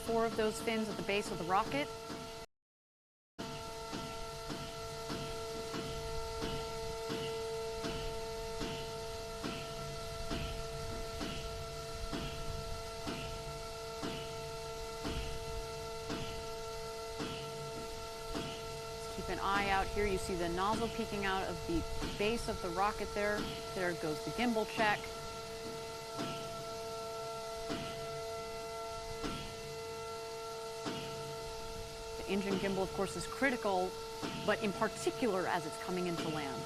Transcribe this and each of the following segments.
4 of those fins at the base of the rocket. Keep an eye out here. You see the nozzle peeking out of the base of the rocket there. There goes the gimbal check. The engine gimbal, of course, is critical, but in particular as it's coming into land.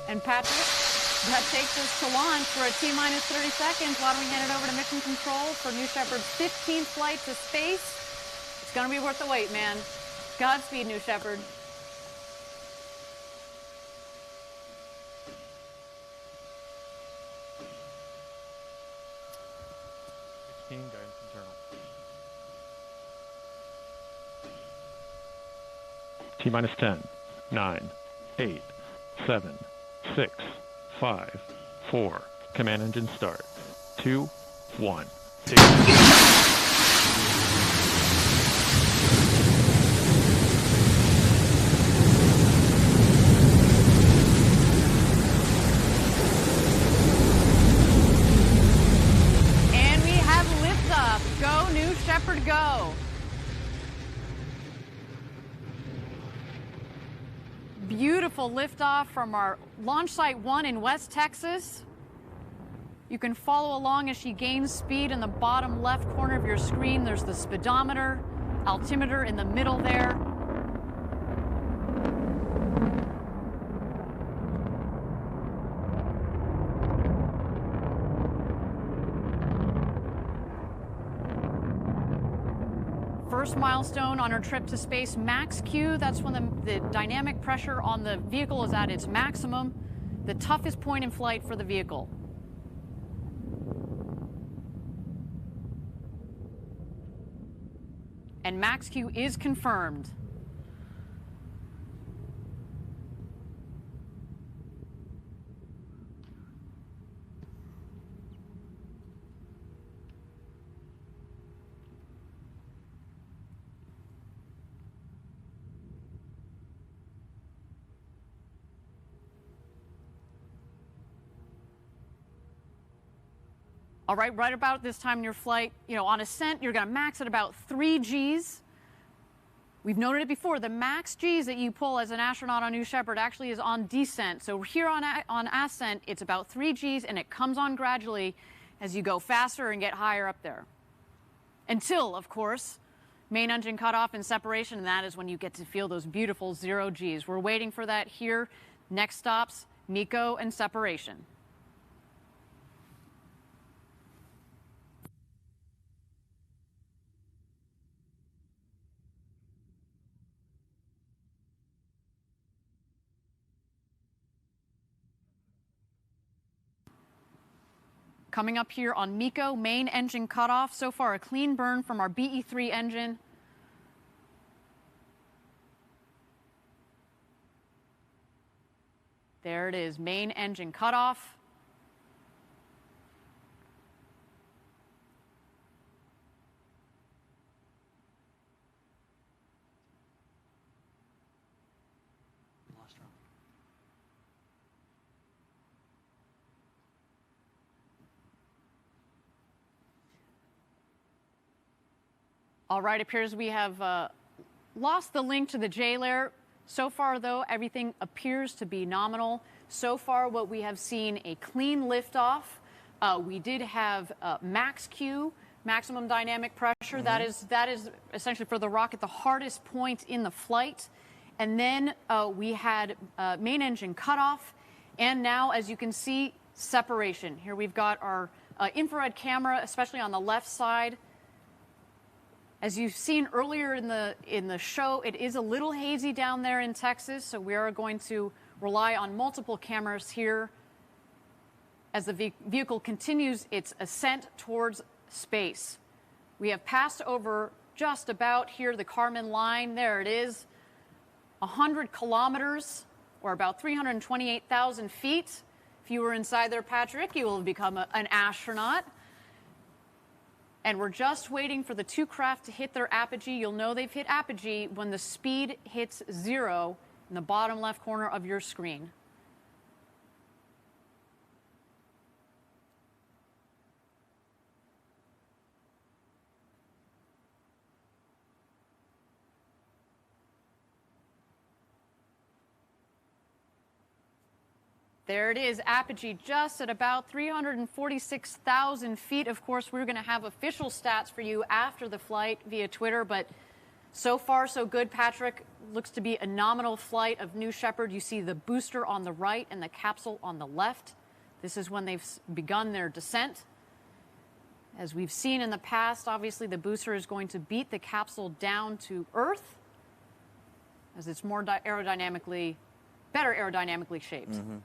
And Patrick, that takes us to launch. We're at T-minus 30 seconds. Why don't we hand it over to Mission Control for New Shepard's 15th flight to space? It's going to be worth the wait, man. Godspeed, New Shepard. Guidance internal. T-minus 10, 9, 8, 7, 6, 5, 4. Command engine start. 2, 1. And we have liftoff. Go, New Shepard, go. Beautiful liftoff from our launch site 1 in West Texas. You can follow along as she gains speed in the bottom left corner of your screen. There's the speedometer, altimeter in the middle there. First milestone on our trip to space, max Q. That's when the dynamic pressure on the vehicle is at its maximum, the toughest point in flight for the vehicle. And max Q is confirmed. All right about this time in your flight, on ascent, you're going to max at about 3 Gs. We've noted it before. The max Gs that you pull as an astronaut on New Shepard actually is on descent. So here on ascent, it's about 3 Gs, and it comes on gradually as you go faster and get higher up there. Until, of course, main engine cutoff and separation, and that is when you get to feel those beautiful 0 Gs. We're waiting for that here. Next stops, MECO and separation. Coming up here on MECO, main engine cutoff. So far, a clean burn from our BE-3 engine. There it is, main engine cutoff. All right, appears we have lost the link to the J layer. So far, though, everything appears to be nominal. So far, what we have seen, a clean liftoff. We did have max Q, maximum dynamic pressure. Mm-hmm. That is essentially for the rocket the hardest point in the flight. And then we had main engine cutoff. And now, as you can see, separation. Here we've got our infrared camera, especially on the left side. As you've seen earlier in the show, it is a little hazy down there in Texas, so we are going to rely on multiple cameras here as the vehicle continues its ascent towards space. We have passed over just about here the Kármán line. There it is, 100 kilometers or about 328,000 feet. If you were inside there, Patrick, you will have become an astronaut. And we're just waiting for the two craft to hit their apogee. You'll know they've hit apogee when the speed hits 0 in the bottom left corner of your screen. There it is, apogee just at about 346,000 feet. Of course, we're going to have official stats for you after the flight via Twitter, but so far so good, Patrick. Looks to be a nominal flight of New Shepard. You see the booster on the right and the capsule on the left. This is when they've begun their descent. As we've seen in the past, obviously the booster is going to beat the capsule down to Earth as it's more better aerodynamically shaped. Mm-hmm.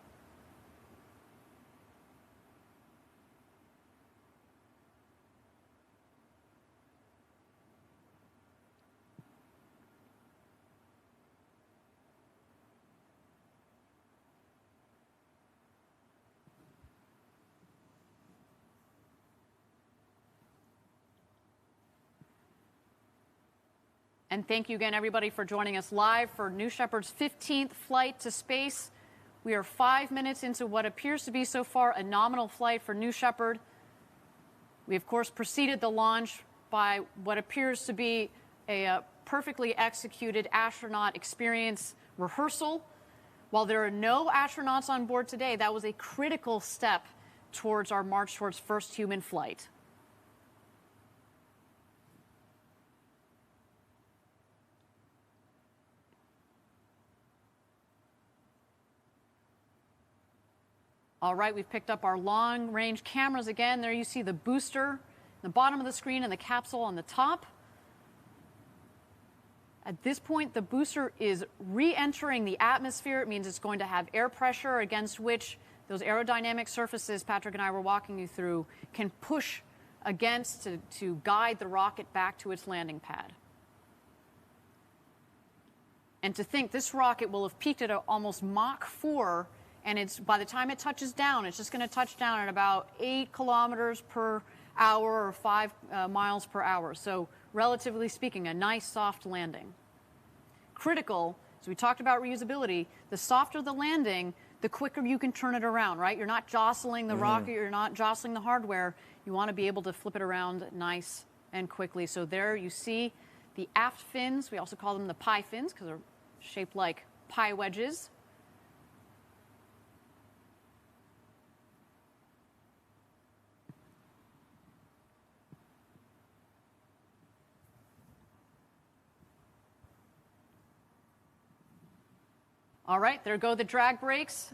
And thank you again, everybody, for joining us live for New Shepard's 15th flight to space. We are 5 minutes into what appears to be so far a nominal flight for New Shepard. We, of course, preceded the launch by what appears to be a perfectly executed astronaut experience rehearsal. While there are no astronauts on board today, that was a critical step towards our march towards first human flight. All right, we've picked up our long-range cameras again. There you see the booster, the bottom of the screen, and the capsule on the top. At this point, the booster is re-entering the atmosphere. It means it's going to have air pressure against which those aerodynamic surfaces Patrick and I were walking you through can push against to guide the rocket back to its landing pad. And to think this rocket will have peaked at almost Mach 4, and by the time it touches down, it's just going to touch down at about 8 kilometers per hour or 5 miles per hour. So relatively speaking, a nice soft landing. Critical, as we talked about reusability, the softer the landing, the quicker you can turn it around, right? You're not jostling the rocket, you're not jostling the hardware. You want to be able to flip it around nice and quickly. So there you see the aft fins. We also call them the pie fins because they're shaped like pie wedges. All right, there go the drag brakes.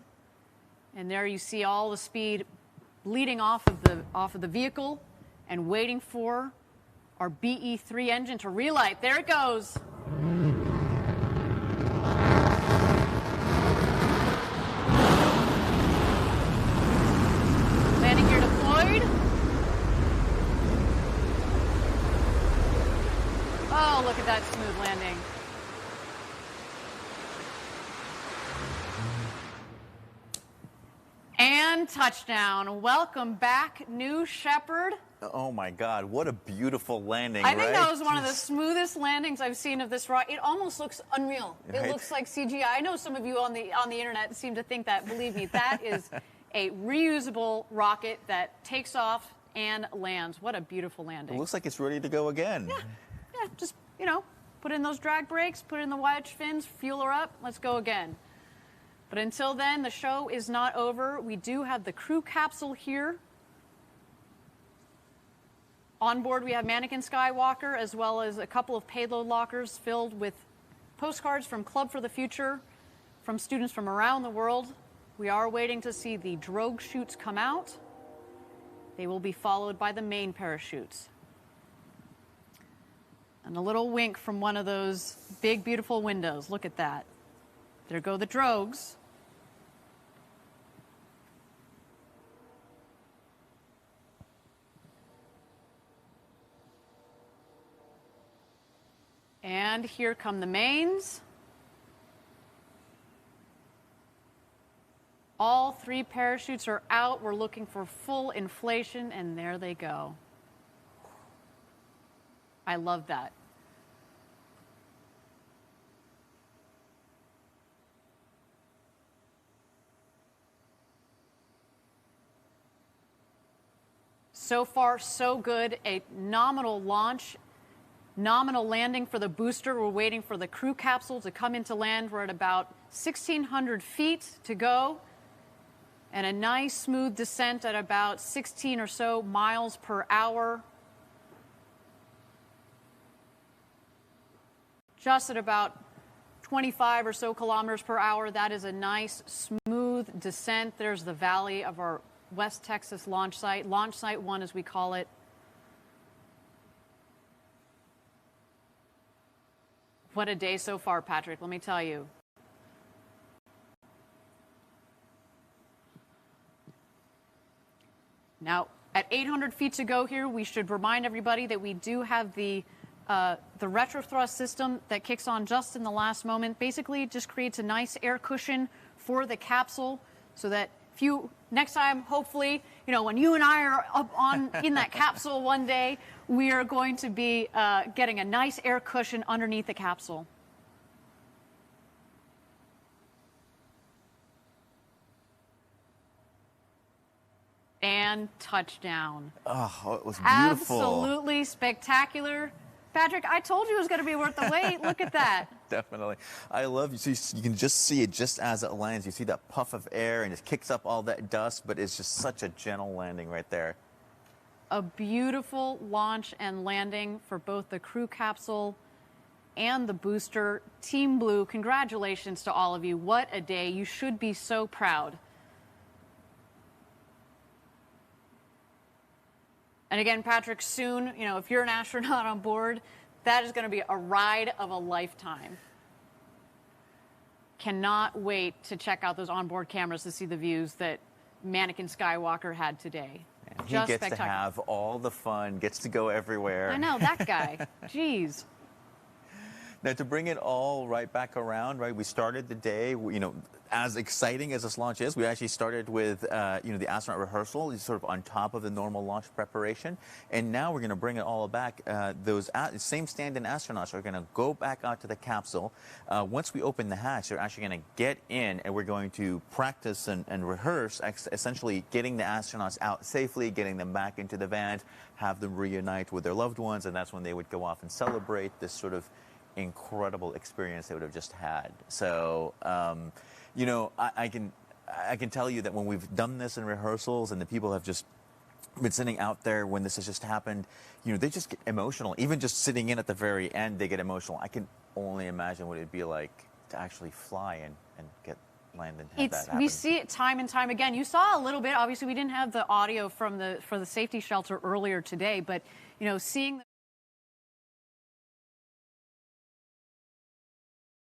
And there you see all the speed bleeding off of the vehicle and waiting for our BE-3 engine to relight. There it goes. Landing gear deployed. Oh, look at that smooth landing. And touchdown. Welcome back, New Shepard. Oh my God, what a beautiful landing, I think that was one of the smoothest landings I've seen of this rocket. It almost looks unreal. Right? It looks like CGI. I know some of you on the internet seem to think that. Believe me, that is a reusable rocket that takes off and lands. What a beautiful landing. It looks like it's ready to go again. Yeah, just, put in those drag brakes, put in the wedge fins, fuel her up, let's go again. But until then, the show is not over. We do have the crew capsule here. On board, we have Mannequin Skywalker, as well as a couple of payload lockers filled with postcards from Club for the Future, from students from around the world. We are waiting to see the drogue chutes come out. They will be followed by the main parachutes. And a little wink from one of those big, beautiful windows. Look at that. There go the drogues. And here come the mains. All 3 parachutes are out. We're looking for full inflation, and there they go. I love that. So far, so good. A nominal launch, nominal landing for the booster. We're waiting for the crew capsule to come into land. We're at about 1,600 feet to go. And a nice smooth descent at about 16 or so miles per hour. Just at about 25 or so kilometers per hour. That is a nice smooth descent. There's the valley of our West Texas launch Site 1 as we call it. What a day so far, Patrick, let me tell you. Now, at 800 feet to go here, we should remind everybody that we do have the retrothrust system that kicks on just in the last moment. Basically, it just creates a nice air cushion for the capsule so that if you, next time, hopefully, you know, when you and I are up in that capsule one day, we are going to be getting a nice air cushion underneath the capsule. And touchdown. Oh, it was beautiful. Absolutely spectacular. Patrick, I told you it was going to be worth the wait. Look at that. Definitely. I love you. You can just see it just as it lands. You see that puff of air and it kicks up all that dust, but it's just such a gentle landing right there. A beautiful launch and landing for both the crew capsule and the booster. Team Blue, congratulations to all of you. What a day. You should be so proud. And again, Patrick, soon, you know, if you're an astronaut on board, that is going to be a ride of a lifetime. Cannot wait to check out those onboard cameras to see the views that Mannequin Skywalker had today. And he gets to have all the fun, gets to go everywhere. I know, that guy. Jeez. Now, to bring it all right back around, right, we started the day, you know, as exciting as this launch is, we actually started with, you know, the astronaut rehearsal, sort of on top of the normal launch preparation. And now we're going to bring it all back. Those same stand-in astronauts are going to go back out to the capsule. Once we open the hatch, they're actually going to get in, and we're going to practice and rehearse, essentially getting the astronauts out safely, getting them back into the van, have them reunite with their loved ones, and that's when they would go off and celebrate this sort of incredible experience they would have just had. So, you know, I can tell you that when we've done this in rehearsals and the people have just been sitting out there when this has just happened, you know, they just get emotional. Even just sitting in at the very end, they get emotional. I can only imagine what it'd be like to actually fly and get landed. We see it time and time again. You saw a little bit. Obviously, we didn't have the audio from for the safety shelter earlier today, but you know, seeing